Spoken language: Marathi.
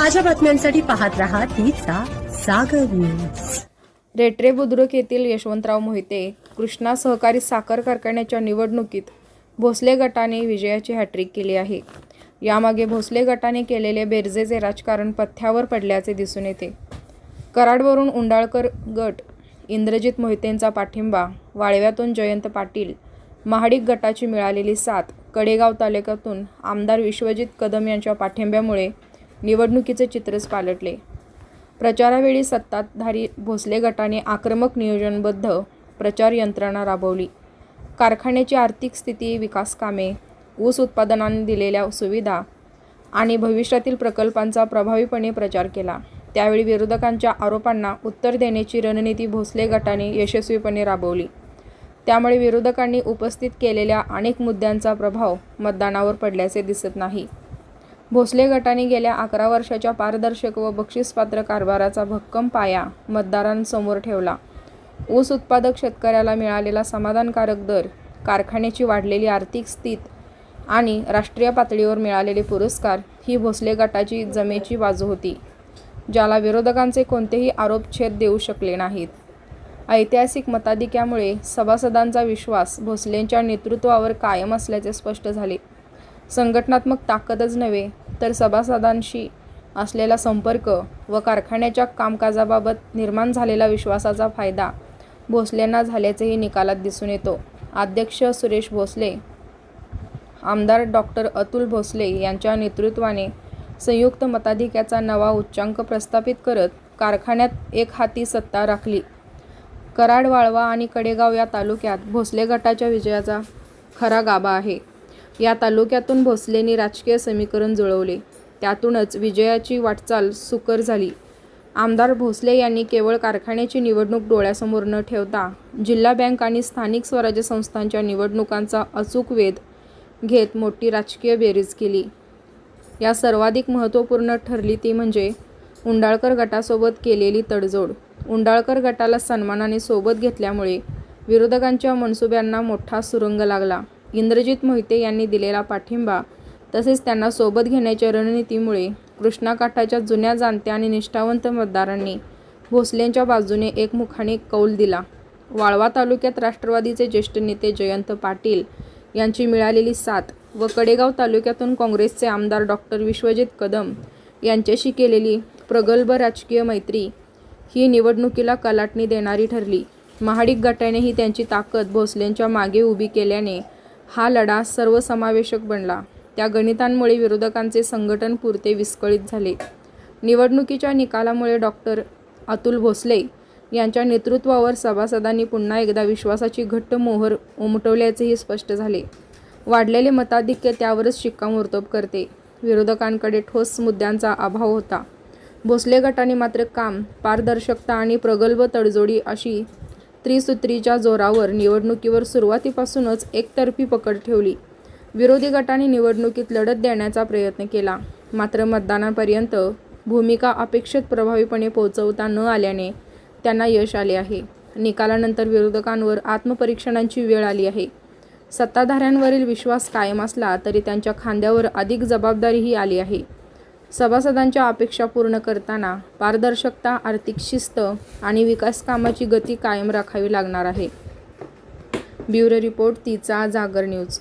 ताज्या बातम्यांसाठी पाहत रहा तिचा सागर न्यूज। रेटरे बुद्रुक येथील यशवंतराव मोहिते कृष्णा सहकारी साखर कारखान्याच्या निवडणुकीत भोसले गटाने विजयाची हॅट्रिक केली आहे। यामागे भोसले गटाने केलेले बेरजेचे राजकारण पथ्यावर पडल्याचे दिसून येते। कराडवरून उंडाळकर गट, इंद्रजित मोहितेंचा पाठिंबा, वाळव्यातून जयंत पाटील, महाडिक गटाची मिळालेली साथ, कडेगाव तालुक्यातून आमदार विश्वजित कदम यांच्या पाठिंब्यामुळे निवडणुकीचे चित्रच पालटले। प्रचारावेळी सत्ताधारी भोसले गटाने आक्रमक नियोजनबद्ध प्रचार यंत्रणा राबवली। कारखान्याची आर्थिक स्थिती, विकास कामे, ऊस उत्पादनाने दिलेल्या सुविधा आणि भविष्यातील प्रकल्पांचा प्रभावीपणे प्रचार केला। त्यावेळी विरोधकांच्या आरोपांना उत्तर देण्याची रणनीती भोसले गटाने यशस्वीपणे राबवली। त्यामुळे विरोधकांनी उपस्थित केलेल्या अनेक मुद्द्यांचा प्रभाव मतदानावर पडल्याचे दिसत नाही। भोसले गटाने गेल्या 11 वर्षाच्या पारदर्शक व बक्षीसपात्र कारभाराचा भक्कम पाया मतदारांसमोर ठेवला। ऊस उत्पादक शेतकऱ्याला मिळालेला समाधानकारक दर, कारखान्याची वाढलेली आर्थिक स्थिती आणि राष्ट्रीय पातळीवर मिळालेले पुरस्कार ही भोसले गटाची जमेची बाजू होती, ज्याला विरोधकांचे कोणतेही आरोप छेद देऊ शकले नाहीत। ऐतिहासिक मताधिक्यामुळे सभासदांचा विश्वास भोसलेंच्या नेतृत्वावर कायम असल्याचे स्पष्ट झाले। संघटनात्मक ताकदच नव्हे तर सभासदांशी असलेला संपर्क व कारखान्याच्या कामकाजाबाबत निर्माण झालेला विश्वासाचा फायदा भोसलेंना झाल्याचेही निकालात दिसून येतो। अध्यक्ष सुरेश भोसले, आमदार डॉक्टर अतुल भोसले यांच्या नेतृत्वाने संयुक्त मताधिक्याचा नवा उच्चांक प्रस्थापित करत कारखान्यात एकहाती सत्ता राखली। कराड, वाळवा आणि कडेगाव या तालुक्यात भोसले गटाच्या विजयाचा खरा गाभा आहे। या तालुक्यातून भोसलेंनी राजकीय समीकरण जुळवले, त्यातूनच विजयाची वाटचाल सुकर झाली। आमदार भोसले यांनी केवळ कारखान्याची निवडणूक डोळ्यासमोर न ठेवता जिल्हा बँक आणि स्थानिक स्वराज्य संस्थांच्या निवडणुकांचा अचूक वेध घेत मोठी राजकीय बेरीज केली। या सर्वाधिक महत्त्वपूर्ण ठरली ती म्हणजे उंडाळकर गटासोबत केलेली तडजोड। उंडाळकर गटाला सन्मानाने सोबत घेतल्यामुळे विरोधकांच्या मनसुब्यांना मोठा सुरुंग लागला। इंद्रजित मोहिते यांनी दिलेला पाठिंबा तसेच त्यांना सोबत घेण्याच्या रणनीतीमुळे कृष्णाकाठाच्या जुन्या जाणत्या आणि निष्ठावंत मतदारांनी भोसलेंच्या बाजूने एकमुखाने कौल दिला। वाळवा तालुक्यात राष्ट्रवादीचे ज्येष्ठ नेते जयंत पाटील यांची मिळालेली साथ व कडेगाव तालुक्यातून काँग्रेसचे आमदार डॉक्टर विश्वजित कदम यांच्याशी केलेली प्रगल्भ राजकीय मैत्री ही निवडणुकीला कलाटणी देणारी ठरली। महाडिक गटानेही त्यांची ताकद भोसलेंच्या मागे उभी केल्याने हा लढा सर्वसमावेशक बनला। त्या गणितांमुळे विरोधकांचे संघटन पुरते विस्कळीत झाले। निवडणुकीच्या निकालामुळे डॉक्टर अतुल भोसले यांच्या नेतृत्वावर सभासदांनी पुन्हा एकदा विश्वासाची घट्ट मोहर उमटवल्याचेही स्पष्ट झाले। वाढलेले मताधिक्य त्यावरच शिक्कामोर्तब करते। विरोधकांकडे ठोस मुद्द्यांचा अभाव होता। भोसले गटाने मात्र काम, पारदर्शकता आणि प्रगल्भ तडजोडी अशी त्रिसूत्रीच्या जोरावर निवडणुकीवर सुरुवातीपासूनच एकतर्फी पकड ठेवली। विरोधी गटाने निवडणुकीत लढत देण्याचा प्रयत्न केला, मात्र मतदानापर्यंत भूमिका अपेक्षित प्रभावीपणे पोहोचवता न आल्याने त्यांना यश आले आहे। निकालानंतर विरोधकांवर आत्मपरीक्षणांची वेळ आली आहे। सत्ताधाऱ्यांवरील विश्वास कायम असला तरी त्यांच्या खांद्यावर अधिक जबाबदारीही आली आहे। सभासदांच्या अपेक्षा पूर्ण करताना पारदर्शकता, आर्थिक शिस्त आणि विकास कामाची गती कायम राखावी लागणार आहे। ब्युरो रिपोर्ट, तिचा जागर न्यूज।